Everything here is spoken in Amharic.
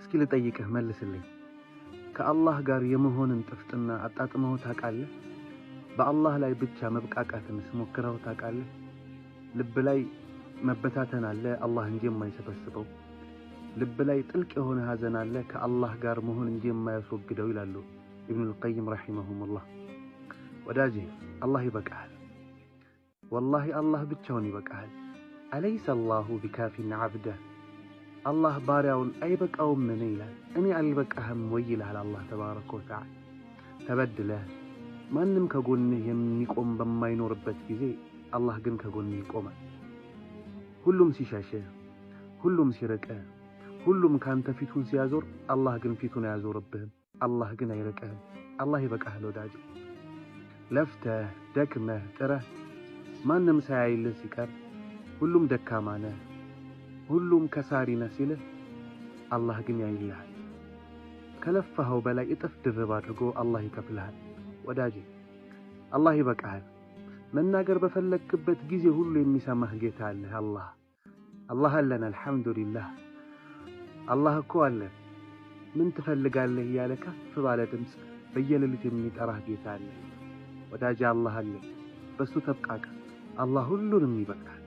እስኪ ልጠይቅህ መልስልኝ ከአላህ ጋር የመሆንን ጥፍጥና አጣጥመው ታውቃለህ በአላህ ላይ ብቻ መብቃቃትንስ ሞክረው ታውቃለህ ልብ ላይ መበታተን አለ አላህ እንጂ የማይሰበስበው ልብ ላይ ጥልቅ የሆነ ሐዘን አለ ከአላህ ጋር መሆን እንጂ የማያስወግደው ይላሉ ኢብኑ አልቀይም ረሂመሁሙላህ ወዳጄ አላህ ይበቃል ወላሂ አላህ ብቻውን ይበቃል አለይሰ አላሁ ቢካፊን ዐብደህ አላህ ባሪያውን አይበቃውም ምን ይላል እኔ አልበቃህም ወይ ይላል አላህ ተባረከ ወተዓላ ተበድለህ ማንም ከጎንህ የሚቆም በማይኖርበት ጊዜ አላህ ግን ከጎንህ ይቆማል ሁሉም ሲሸሽህ ሁሉም ሲርቅህ ሁሉም ካንተ ፊቱን ሲያዞር አላህ ግን ፊቱን አያዞርብህም አላህ ግን አይርቅህም አላህ ይበቃሃል ወዳጄ ለፍተህ ደክመህ ጥረህ ማንም ሳያይልህ ሲቀር ሁሉም ደካማ ነህ ሁሉም ከሳሪ ነህ ሲልህ አላህ ግን ያይልሃል ከለፋኸው በላይ እጥፍ ድርብ አድርጎ አላህ ይከፍልሃል ወዳጄ አላህ ይበቃሃል መናገር በፈለክበት ጊዜ ሁሉ የሚሰማህ ጌታ አለህ አላህ አለን አልሐምዱሊላህ አላህ እኮ አለ ምን ትፈልጋለህ እያለ ከፍ ባለ ድምፅ በየሌሊቱ የሚጠራህ ጌታ አለ ወዳጄ አላህ አለ በሱ ተብቃቃ አላህ ሁሉንም ይበቃል